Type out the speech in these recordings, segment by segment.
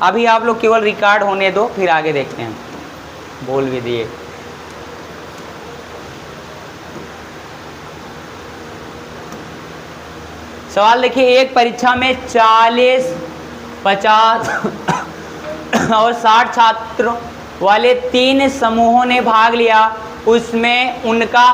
अभी आप लोग केवल रिकॉर्ड होने दो, फिर आगे देखते हैं। बोल भी दिए। सवाल देखिए, एक परीक्षा में 40, 50 और 60 छात्रों वाले 3 समूहों ने भाग लिया। उसमें उनका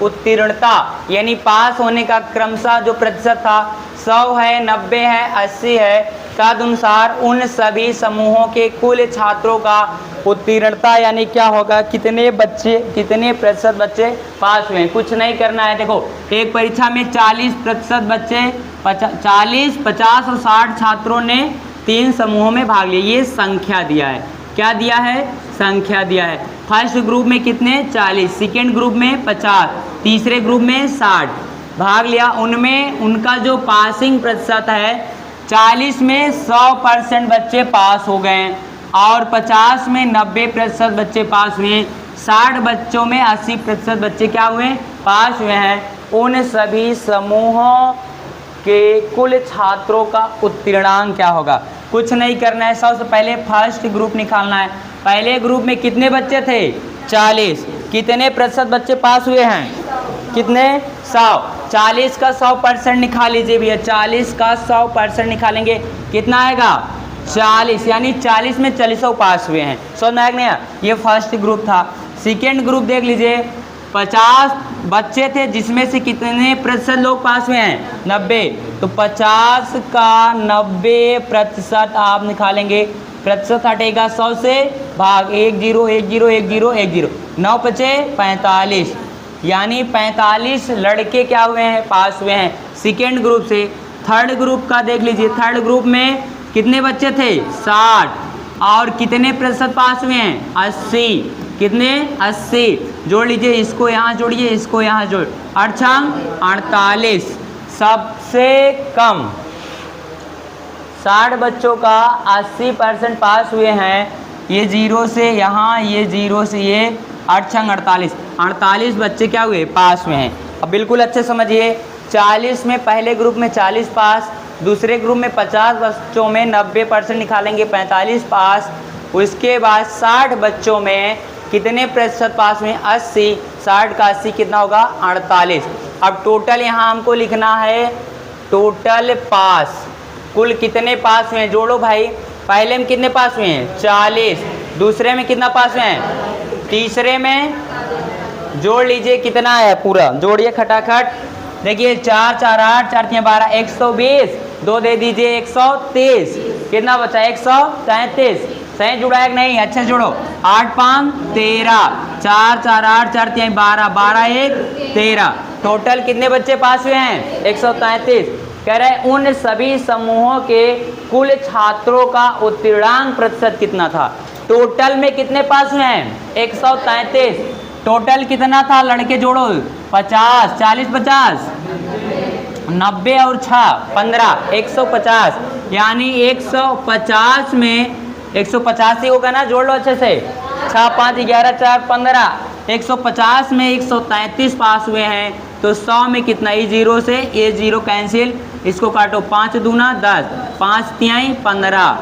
उत्तीर्णता यानी पास होने का क्रमशः जो प्रतिशत था 100 है, 90 है, 80 है, तदनुसार उन सभी समूहों के कुल छात्रों का उत्तीर्णता यानी क्या होगा, कितने प्रतिशत बच्चे पास हुए। कुछ नहीं करना है। देखो, एक परीक्षा में 40% बच्चे 40, 50 और 60 छात्रों ने 3 समूहों में भाग लिया। ये संख्या दिया है। क्या दिया है? संख्या दिया है। फर्स्ट ग्रुप में कितने? 40, सेकेंड ग्रुप में 50, तीसरे ग्रुप में 60 भाग लिया। उनमें उनका जो पासिंग प्रतिशत है, 40 में 100% बच्चे पास हो गए और 50 में 90% बच्चे पास हुए, 60 बच्चों में 80% बच्चे क्या हुए? पास हुए हैं। उन सभी समूहों के कुल छात्रों का उत्तीर्णांक क्या होगा? कुछ नहीं करना है। सबसे पहले फर्स्ट ग्रुप निकालना है। पहले ग्रुप में कितने बच्चे थे? 40। कितने प्रतिशत बच्चे पास हुए हैं? कितने? 100। 40 का 100% निकाल लीजिए भैया। 40 का 100% निकालेंगे, कितना आएगा? 40। यानी 40 में 40 पास हुए हैं। समझ में आया नहीं? ये फर्स्ट ग्रुप था। सेकेंड ग्रुप देख लीजिए, 50 बच्चे थे जिसमें से कितने प्रतिशत लोग पास हुए हैं? 90। तो 50 का 90% आप निकालेंगे, प्रतिशत हटेगा 100 से, भाग 1 0 1 0 1 0 1 0, 9 बचे 45। यानी 45 लड़के क्या हुए हैं? पास हुए हैं सेकेंड ग्रुप से। थर्ड ग्रुप का देख लीजिए। थर्ड ग्रुप में कितने बच्चे थे? 60 और कितने प्रतिशत पास हुए हैं? 80। कितने? 80। जोड़ लीजिए, इसको यहाँ जोड़िए, इसको यहाँ जोड़, 48। सबसे कम 60 बच्चों का 80% पास हुए हैं। ये 0 से यहाँ, ये 0 से ये, 48 बच्चे क्या हुए? पास हुए हैं। अब बिल्कुल अच्छे समझिए, 40 में पहले ग्रुप में 40 पास, दूसरे ग्रुप में 50 बच्चों में 90% निकालेंगे, 45 पास। उसके बाद 60 बच्चों में कितने प्रतिशत पास हुए? 80। 60 का 80 कितना होगा? 48। अब टोटल यहाँ हमको लिखना है, टोटल पास, कुल कितने पास हुए हैं? जोड़ो भाई। पहले में कितने पास हुए हैं? 40। दूसरे में कितना पास हुए हैं? तीसरे में जोड़ लीजिए, कितना है? पूरा जोड़िए खटाखट। देखिए, 4 4 8 4 3 12, 120। 2 दे दीजिए, 123। कितना बचा? 133। सही जुड़ा है कि नहीं? अच्छे जोड़ो। 8 5 13, 4 4 8 4 3 12, 12 1 13। टोटल कितने बच्चे पास हुए हैं? 133। कह रहे उन सभी समूहों के कुल छात्रों का उत्तीर्णांक प्रतिशत कितना था? टोटल में कितने पास हुए हैं? 133। टोटल कितना था? लड़के जोड़ो, 50, 40 50, 90 और 6 15, 150। यानी 150 में 150 ही होगा ना? जोड़ लो अच्छे से। 6 5 11 4 15, 150 में 133 पास हुए हैं। तो 100 में कितना? ये 0 से ये 0 कैंसिल, इसको काटो, 5 दूना 10, 5 तिहाई 15,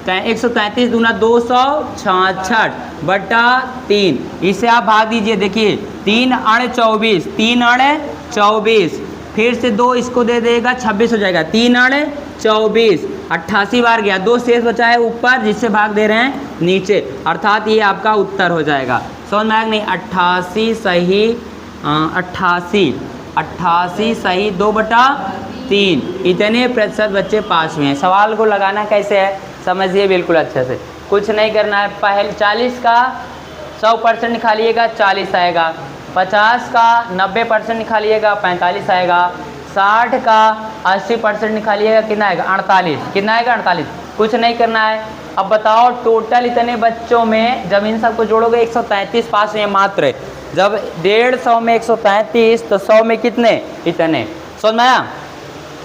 133 दूना 266 बटा 3। इसे आप भाग दीजिए। देखिए, 3 अड़ 24, 3 अड़ 24, फिर से 2 इसको दे देगा, 26 हो जाएगा। 3 अड़ 24, 88 बार गया, 2 शेष बचा है ऊपर, जिससे भाग दे रहे हैं नीचे, अर्थात ये आपका उत्तर हो जाएगा। समझ में आएगा नहीं? 88 सही 88 सही 2/3। इतने प्रतिशत बच्चे पास हुए हैं। सवाल को लगाना कैसे है समझिए बिल्कुल अच्छे से। कुछ नहीं करना है। पहले 40 का 100% निकालिएगा, 40 आएगा। 50 का 90% निकालिएगा, 45 आएगा। 60 का 80% निकालिएगा, कितना आएगा? 48। कितना आएगा? 48। कुछ नहीं करना है। अब बताओ, टोटल इतने बच्चों में जब इन सबको जोड़ोगे 133 पास हुए मात्र। जब 150 में 133 तो 100 में कितने? इतने। समझ में आया?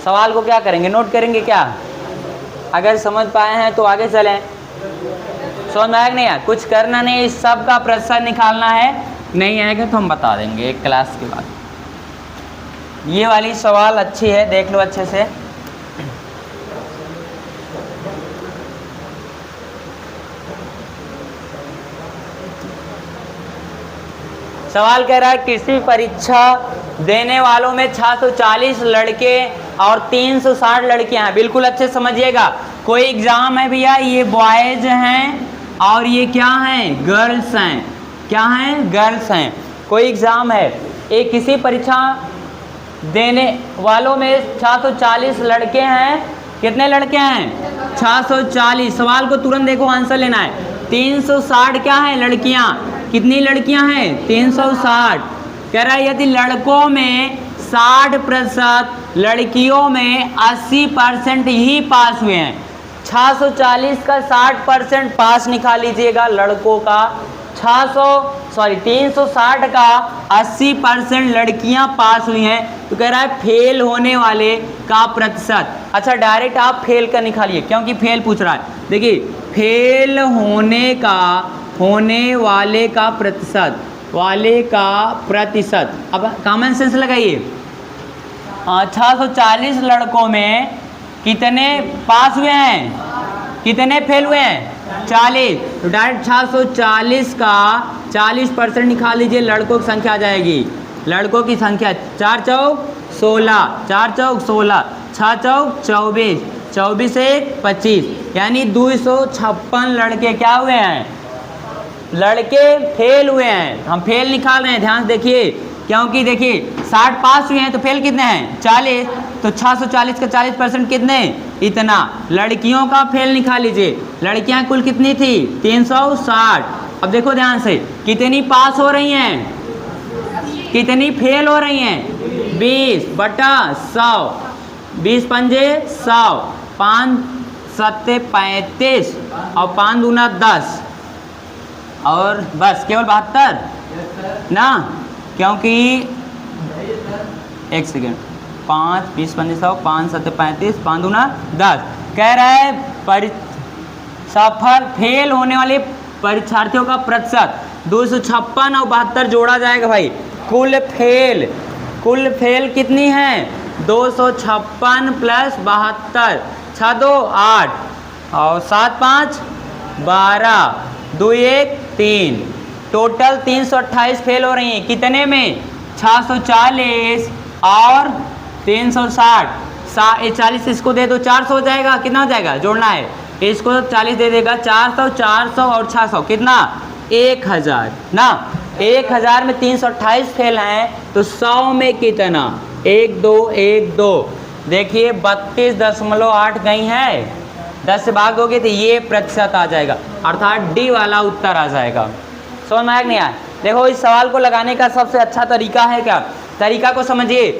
सवाल को क्या करेंगे? नोट करेंगे क्या? अगर समझ पाए हैं तो आगे चलें। समझ में आया नहीं? है कुछ करना नहीं, इस सब का प्रतिशत निकालना है। नहीं आएगा तो हम बता देंगे एक क्लास के बाद। ये वाली सवाल अच्छी है, देख लो अच्छे से। सवाल कह रहा है किसी परीक्षा देने वालों में 640 लड़के और 360 लड़कियां हैं। बिल्कुल अच्छे समझिएगा, कोई एग्जाम है भैया, ये बॉयज हैं और ये क्या हैं, गर्ल्स हैं। क्या हैं, गर्ल्स हैं। कोई एग्जाम है, एक किसी परीक्षा देने वालों में 640 लड़के हैं। कितने लड़के हैं, 640। सवाल को तुरंत देखो, आंसर लेना है। 360 क्या है, लड़कियां। कितनी लड़कियां हैं, 360। कह रहा है यदि लड़कों में 60%, लड़कियों में 80% ही पास हुए हैं। 640 का 60% पास निकाल लीजिएगा लड़कों का, 360 का 80% लड़कियां पास हुई हैं। तो कह रहा है फेल होने वाले का प्रतिशत। अच्छा डायरेक्ट आप फेल का निकालिए, क्योंकि फेल पूछ रहा है। देखिए फेल होने वाले का प्रतिशत, अब कॉमन सेंस लगाइए। 640 लड़कों में कितने पास हुए हैं, कितने फेल हुए हैं, 40। तो डायरेक्ट 640 का 40% निकाल लीजिए, लड़कों की संख्या आ जाएगी। लड़कों की संख्या 4 चौक 16, 4 चौक 16, 6 चौक 24, 24 से 25, यानी 256 लड़के क्या हुए हैं, लड़के फेल हुए हैं। हम फेल निकाल रहे हैं, ध्यान से देखिए, क्योंकि देखिए 60 पास हुए हैं तो फेल कितने हैं, 40। तो 640 का 40% कितने, इतना। लड़कियों का फेल निकाल लीजिए, लड़कियां कुल कितनी थी, 360। अब देखो ध्यान से, कितनी पास हो रही हैं, कितनी फेल हो रही हैं, 20/100, 20 पंजे 100, 5 सत्ते 35 और 5 दूना 10 और बस केवल 72 ना, क्योंकि एक सेकेंड, 5 20 पंजे 100, 5 सत्ते 35, 5 दूना 10। कह रहा है सफल फेल होने वाले परीक्षार्थियों का प्रतिशत 256 और 72 जोड़ा जाएगा भाई। कुल फेल कितनी है, 256 प्लस 72, 6 2 8 और 7 5 12, 2 1 3, टोटल 328 फेल हो रही हैं। कितने में, 640 और 360। 40 इसको दे दो, 400 हो जाएगा। कितना हो जाएगा, जोड़ना है, इसको 40 दे देगा, 400, 400 और 600 कितना, 1000 ना। 1000 में 328 फेल हैं, तो 100 में कितना, 1 2 1 2। देखिए 32.8 गई है, 10 से भाग दोगे तो ये प्रतिशत आ जाएगा, अर्थात डी वाला उत्तर आ जाएगा। समझ में आया नहीं आया। देखो इस सवाल को लगाने का सबसे अच्छा तरीका है क्या, तरीका को समझिए।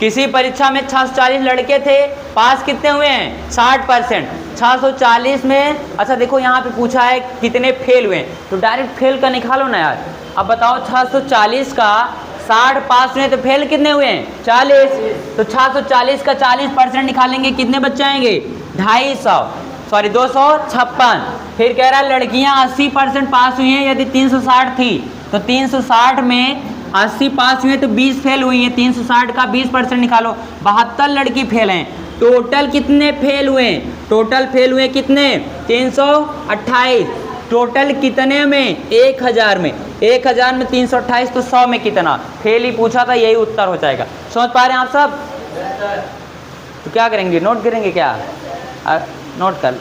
किसी परीक्षा में 640 लड़के थे, पास कितने हुए हैं, 60%। 640 में, अच्छा देखो यहाँ पे पूछा है कितने फेल हुए हैं, तो डायरेक्ट फेल का निकालो ना यार। अब बताओ 640 का 60 पास हुए तो फेल कितने हुए हैं, 40। तो 640 का 40% निकालेंगे, कितने बच जाएंगे, 256। फिर कह रहा है लड़कियां 80% पास हुई हैं, यदि 360 थी तो 360 में 80 पास हुए तो 20 फेल हुई हैं, 360 का 20% निकालो, 72 लड़की फेल हैं। टोटल कितने फेल हुए, टोटल फेल हुए कितने, 328। टोटल कितने में, 1000 में, 1000 में 328 तो 100 में कितना, फेल ही पूछा था, यही उत्तर हो जाएगा। समझ पा रहे हैं आप सब। तो क्या करेंगे, नोट करेंगे क्या, नोट कर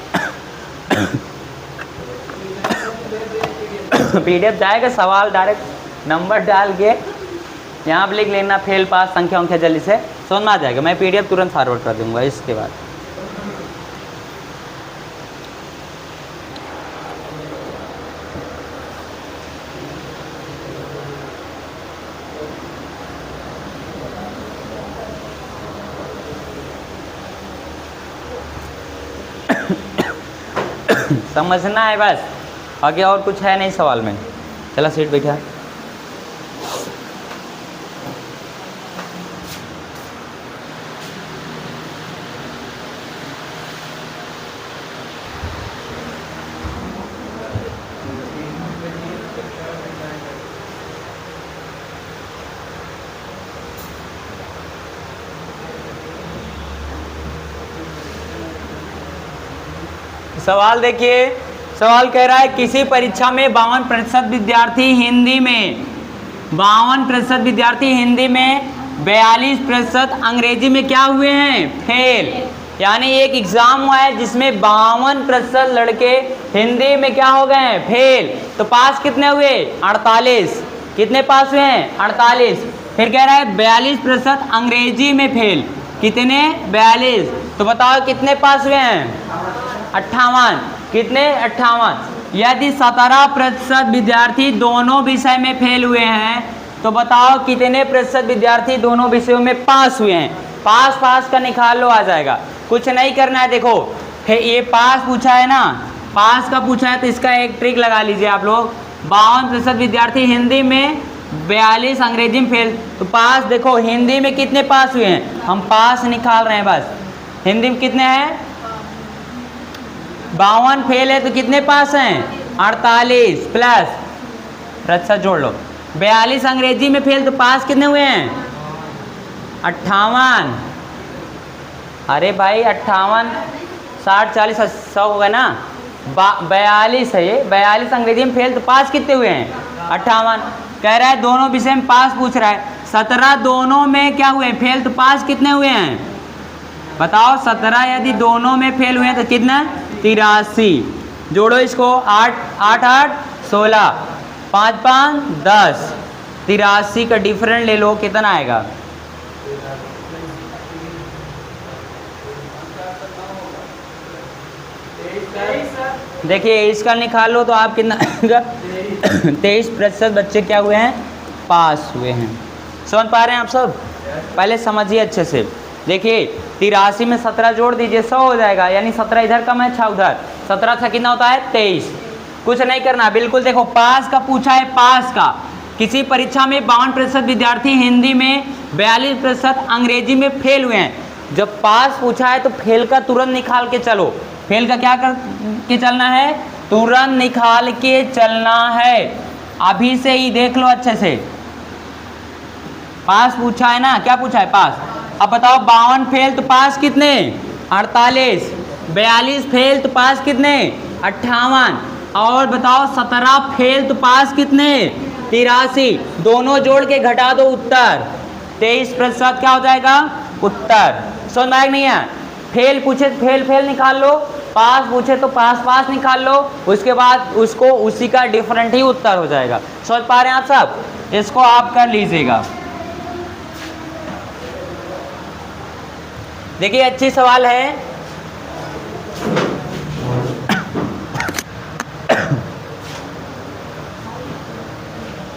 PDF जाएगा, सवाल डायरेक्ट नंबर डाल के यहाँ पर लिख लेना, फेल पास संख्या उनख्या जल्दी से समझ में आ जाएगा। मैं PDF तुरंत फॉरवर्ड कर दूंगा इसके बाद। समझना है बस, आगे और कुछ है नहीं सवाल में। चला सीट बैठा। सवाल देखिए, सवाल कह रहा है किसी परीक्षा में 52% विद्यार्थी हिंदी में, 52% विद्यार्थी हिंदी में, 42% अंग्रेजी में क्या हुए हैं, फेल। यानी एक एग्जाम हुआ है जिसमें 52% लड़के हिंदी में क्या हो गए हैं, फेल। तो पास कितने हुए, 48। कितने पास हुए हैं, 48। फिर कह रहा है 42% अंग्रेजी में फेल, कितने, 42। तो बताओ कितने पास हुए हैं, 58। कितने, 58। यदि 17% विद्यार्थी दोनों विषय में फेल हुए हैं तो बताओ कितने प्रतिशत विद्यार्थी दोनों विषयों में पास हुए हैं। पास का निकाल लो, आ जाएगा। कुछ नहीं करना है। देखो ये पास पूछा है ना, पास का पूछा है तो इसका एक ट्रिक लगा लीजिए आप लोग। 52% विद्यार्थी हिंदी में, 42 अंग्रेजी में फेल। तो पास देखो हिंदी में कितने पास हुए हैं, हम पास निकाल रहे हैं बस। हिंदी में कितने हैं, 52 फेल है तो कितने पास हैं, 48 प्लस प्रतिशत जोड़ लो। 42 अंग्रेजी में फेल तो पास कितने हुए हैं, 58। अरे भाई 58, 60, 40, 100 होगा ना। 42 है ये, 42 अंग्रेजी में फेल तो पास कितने हुए हैं, 58। कह रहा है दोनों विषय में पास पूछ रहा है। 17 दोनों में क्या हुए फेल तो पास कितने हुए हैं, बताओ। 17 यदि दोनों में फेल हुए हैं तो कितना, 83। जोड़ो इसको, 8, 8, 8, 16, 5, 5, 10। 83 का डिफरेंट ले लो, कितना आएगा, देखिए इसका निकाल लो तो आप कितना आएगा, 23% बच्चे क्या हुए हैं, पास हुए हैं। समझ पा रहे हैं आप सब, पहले समझिए अच्छे से। देखिए 83 में 17 जोड़ दीजिए, 100 हो जाएगा। यानी 17 इधर कम है, 6 उधर, 17 से कितना होता है, 23। कुछ नहीं करना, बिल्कुल देखो पास का पूछा है। पास का किसी परीक्षा में 52% विद्यार्थी हिंदी में, 42% अंग्रेजी में फेल हुए हैं। जब पास पूछा है तो फेल का तुरंत निकाल के चलो। फेल का क्या कर के चलना है, तुरंत निकाल के चलना है। अभी से ही देख लो अच्छे से। पास पूछा है ना, क्या पूछा है, पास। अब बताओ 52 फेल तो पास कितने, 48। 42 फेल तो पास कितने, 58। और बताओ 17 फेल तो पास कितने, 83। दोनों जोड़ के घटा दो, उत्तर 23% क्या हो जाएगा, उत्तर। समझ में आएगा नहीं है। फेल पूछे तो फेल फेल निकाल लो, पास पूछे तो पास पास निकाल लो, उसके बाद उसको उसी का डिफरेंट ही उत्तर हो जाएगा। समझ पा रहे हैं आप सब, इसको आप कर लीजिएगा। देखिए अच्छी सवाल है।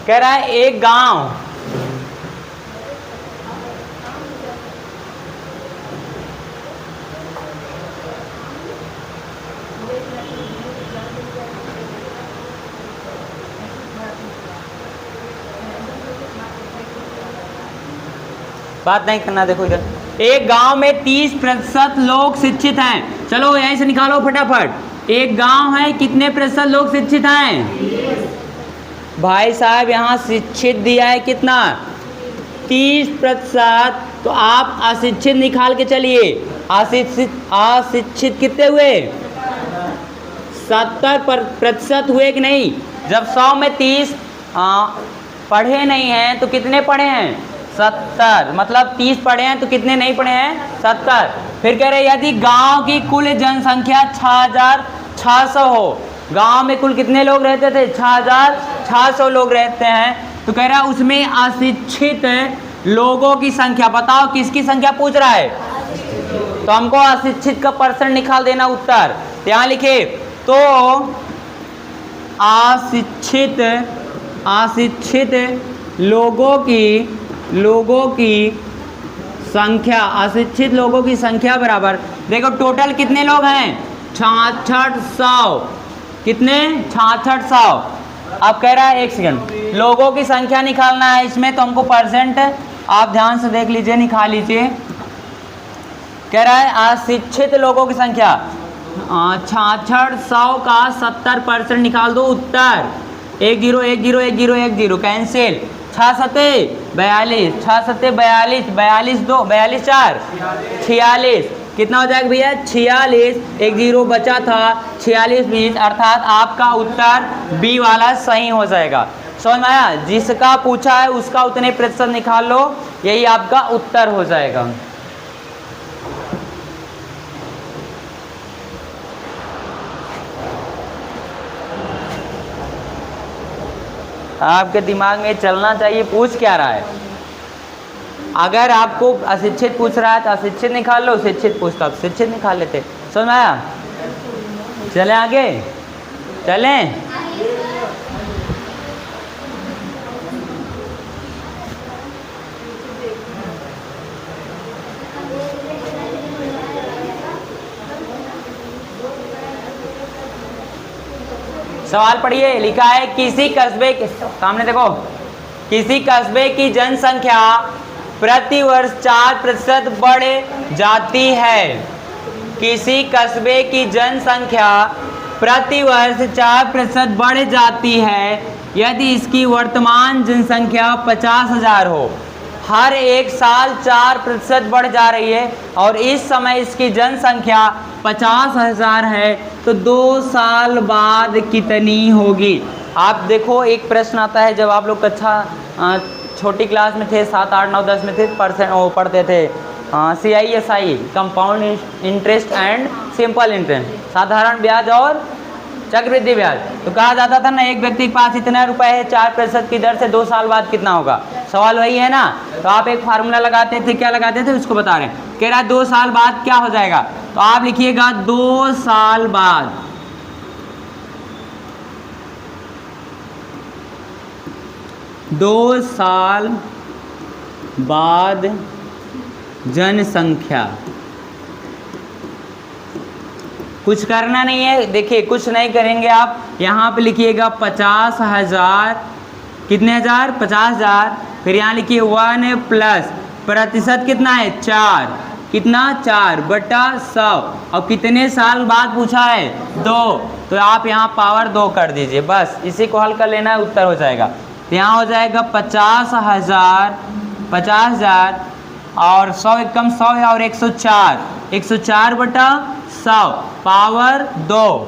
कह रहा है एक गांव बात नहीं करना। देखो इधर, एक गांव में 30% लोग शिक्षित हैं। चलो यहीं से निकालो फटाफट। एक गांव है, कितने प्रतिशत लोग शिक्षित हैं, भाई साहब यहाँ शिक्षित दिया है कितना, 30%। तो आप अशिक्षित निकाल के चलिए। अशिक्षित कितने हुए, 70% हुए कि नहीं। जब 100 में 30 पढ़े नहीं हैं तो कितने पढ़े हैं, 70। मतलब 30 पढ़े हैं तो कितने नहीं पढ़े हैं, 70। फिर कह रहे यदि गांव की कुल जनसंख्या 6600 हो, गांव में कुल कितने लोग रहते थे, 6600 लोग रहते हैं। तो कह रहा है उसमें अशिक्षित लोगों की संख्या, बताओ किसकी संख्या पूछ रहा है, तो हमको अशिक्षित का परसेंट निकाल देना उत्तर। यहाँ लिखे तो अशिक्षित लोगों की संख्या, अशिक्षित लोगों की संख्या बराबर, देखो टोटल कितने लोग हैं, 6600। कितने, 6600। अब कह रहा है एक सेकंड, लोगों की संख्या निकालना है इसमें, तो हमको परसेंट आप ध्यान से देख लीजिए, निकाल लीजिए। कह रहा है अशिक्षित लोगों की संख्या 6600 का 70% निकाल दो, उत्तर 10 10 10 10 कैंसिल। 6 7 42, 6 7 42, 42 2 42 4 46, कितना हो जाएगा भैया 46, एक जीरो बचा था 46 20, अर्थात आपका उत्तर बी वाला सही हो जाएगा। समझ में आया? जिसका पूछा है उसका उतने प्रतिशत निकाल लो, यही आपका उत्तर हो जाएगा। आपके दिमाग में चलना चाहिए पूछ क्या रहा है। अगर आपको अशिक्षित पूछ रहा है तो अशिक्षित निकाल लो, शिक्षित पूछता तो शिक्षित निकाल लेते। समझ में आया? चलें आगे, चलें। सवाल पढ़िए, लिखा है किसी कस्बे के सामने देखो, किसी कस्बे की जनसंख्या प्रति वर्ष 4% बढ़ जाती है। किसी कस्बे की जनसंख्या प्रति वर्ष 4% बढ़ जाती है यदि इसकी वर्तमान जनसंख्या 50,000 हो। हर एक साल 4% बढ़ जा रही है और इस समय इसकी जनसंख्या 50,000 है, तो 2 साल बाद कितनी होगी? आप देखो, एक प्रश्न आता है जब आप लोग कक्षा छोटी क्लास में थे, 7 8 9 10 में थे, पढ़ते थे CISI, compound interest and simple interest, साधारण ब्याज और चक्रवृद्धि ब्याज। तो कहा जाता था ना, एक व्यक्ति के पास इतना रुपए है, 4% की दर से 2 साल बाद कितना होगा। सवाल वही है ना। तो आप एक फार्मूला लगाते थे, क्या लगाते थे उसको बता रहे हैं। कह रहा है 2 साल बाद क्या हो जाएगा, तो आप लिखिएगा 2 साल बाद 2 साल बाद जनसंख्या। कुछ करना नहीं है, देखिए कुछ नहीं करेंगे आप, यहाँ पे लिखिएगा 50,000, कितने हजार, 50,000, फिर यहाँ लिखिए 1 प्लस प्रतिशत कितना है 4, कितना 4 बटा 100, और कितने साल बाद पूछा है 2, तो आप यहाँ पावर 2 कर दीजिए, बस इसी को हल कर लेना है, उत्तर हो जाएगा। तो यहाँ हो जाएगा 50,000 और 100 एकम 100 है और 104 बटा 100 पावर 2।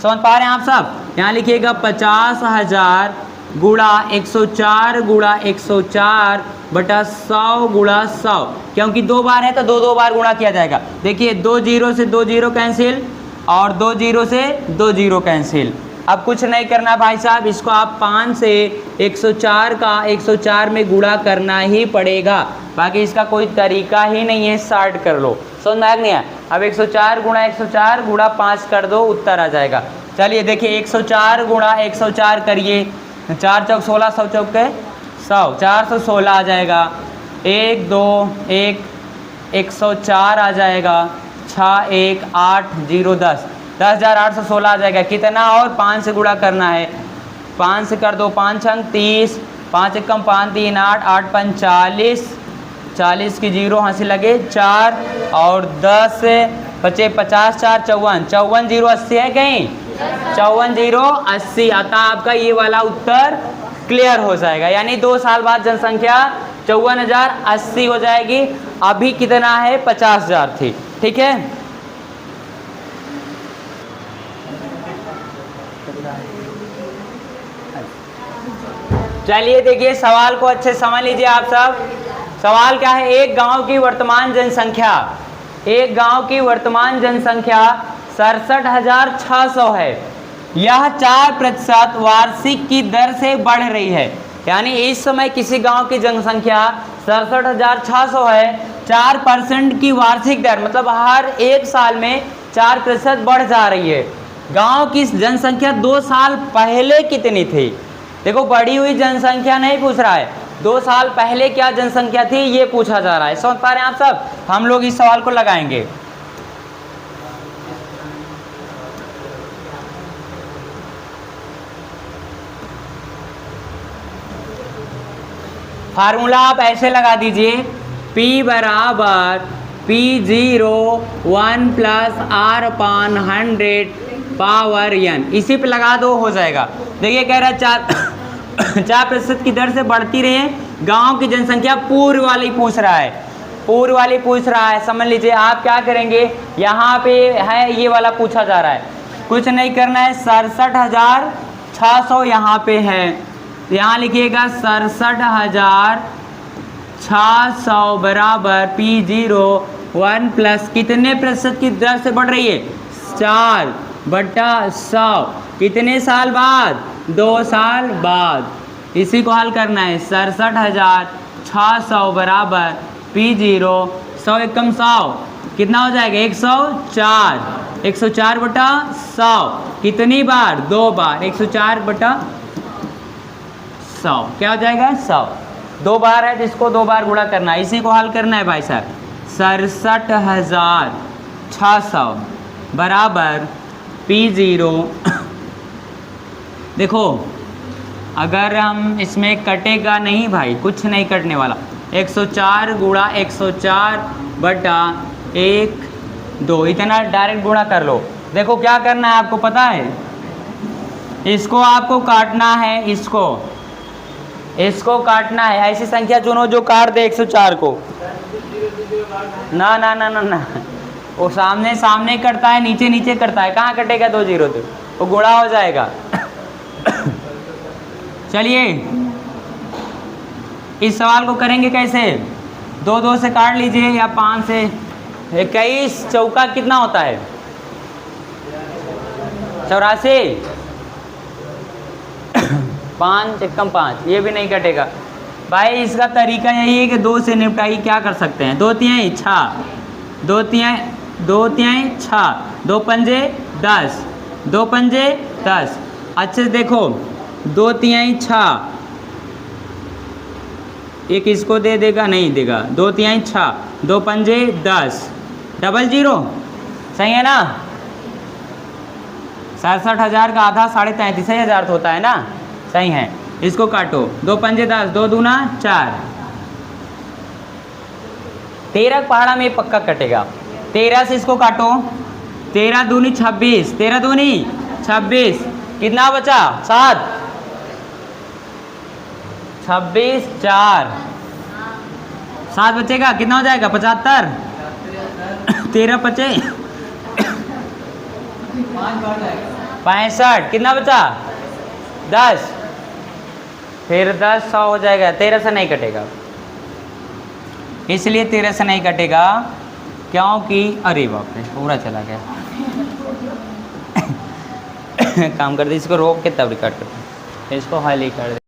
समझ पा रहे हैं आप सब? यहाँ लिखिएगा 50,000 गुणा 104 गुणा 104 बटा 100 गुणा 100, क्योंकि 2 बार है तो 2 बार गुणा किया जाएगा। देखिए 2 0 से 2 0 कैंसिल और 2 0 से 2 0 कैंसिल। अब कुछ नहीं करना भाई साहब, इसको आप 5 से 104 का 104 में गुणा करना ही पड़ेगा, बाकी इसका कोई तरीका ही नहीं है, स्टार्ट कर लो। समझ में आ गया? अब 104 गुणा 104 गुणा 5 कर दो, उत्तर आ जाएगा। चलिए देखिए 104 गुणा 104 करिए, 4 चौक 16, 100 चौक के 100, 416 आ जाएगा। 1 2 1 104 आ जाएगा, 6 1 8 0 10, 10,816 आ जाएगा। कितना और 5 से गुणा करना है, 5 से कर दो, 5 अंक 30, 5 एकम 5 3 8 8 5 40, 40 की 0 हंसी लगे 4 और 10 बचे 50 4 54, 54 0 80 है कहीं, 54 0 80, अतः आपका ये वाला उत्तर क्लियर हो जाएगा। यानी 2 साल बाद जनसंख्या 54,080 हो जाएगी। अभी कितना है, 50,000 थी। ठीक है, चलिए देखिए सवाल को अच्छे समझ लीजिए आप सब। सवाल क्या है, एक गांव की वर्तमान जनसंख्या, एक गांव की वर्तमान जनसंख्या 67,600 है। यह 4% वार्षिक की दर से बढ़ रही है। यानी इस समय किसी गांव की जनसंख्या 67,600 है, 4% की वार्षिक दर, मतलब हर एक साल में 4% बढ़ जा रही है। गांव की जनसंख्या 2 साल पहले कितनी थी? देखो बढ़ी हुई जनसंख्या नहीं पूछ रहा है, 2 साल पहले क्या जनसंख्या थी ये पूछा जा रहा है। समझ पा रहे हैं आप सब? हम लोग इस सवाल को लगाएंगे। फार्मूला आप ऐसे लगा दीजिए, P बराबर P0 1 plus R/100 power n, इसी पे लगा दो, हो जाएगा। देखिए कह रहा है 4% की दर से बढ़ती रही है। गांव की जनसंख्या पूर्व वाली पूछ रहा है, पूर्व वाली पूछ रहा है, समझ लीजिए। आप क्या करेंगे, यहाँ पे है ये वाला पूछा जा रहा है, कुछ नहीं करना है। 67,600 यहाँ पे है, यहाँ लिखिएगा 67,600 बराबर P01 प्लस कितने प्रतिशत की दर से बढ़ रही है, 4/100। कितने साल बाद, 2 साल बाद। इसी को हल करना है। 67,600 बराबर P0 100 एकम 100 कितना हो जाएगा, 104। 104/100 कितनी बार, 2 बार। 104/100 क्या हो जाएगा, 100। 2 बार है जिसको 2 बार गुणा करना है। इसी को हल करना है भाई साहब। 67,600 बराबर P0। देखो अगर हम इसमें कटेगा नहीं भाई, कुछ नहीं कटने वाला। 104 गुणा 104/1/2 इतना डायरेक्ट गुणा कर लो। देखो क्या करना है आपको पता है, इसको आपको काटना है, इसको काटना है। ऐसी संख्या चुनो जो काट दे 104 को। ना ना ना ना ना, वो सामने सामने कटता है, नीचे नीचे करता है, कहाँ कटेगा 2 0 तो वो गुणा हो जाएगा। चलिए इस सवाल को करेंगे कैसे, 2 2 से काट लीजिए या 5 से। 21 चौका कितना होता है, 84। 5 एकम 5, ये भी नहीं कटेगा भाई। इसका तरीका यही है कि 2 से निपटाई क्या कर सकते हैं, 2 तिहाई 6, 2 तिहाई 6, 2 पंजे 10, 2 पंजे 10। अच्छे से देखो, 2 तिहाई 6, एक इसको दे देगा, नहीं देगा। 2 तिहाई 6, 2 पंजे 10, 00 सही है ना। 67,000 का आधा 33,500 तो होता है ना, सही है। इसको काटो, 2 पंजे 10, 2 दूना 4। 13 पहाड़ा में पक्का कटेगा। 13 से इसको काटो, 13 दूनी 26, 13 दूनी 26, कितना बचा 7, 26 4, 7 बचेगा, कितना हो जाएगा 75। 13 पचे 65, कितना बचा 10, फिर 10 100 हो जाएगा। 13 से नहीं कटेगा, इसलिए 13 से नहीं कटेगा क्योंकि, अरे बाप रे पूरा चला गया। काम कर दे, इसको रोक के तब रिकॉर्ड करते हैं, इसको हाईलाइट कर दे।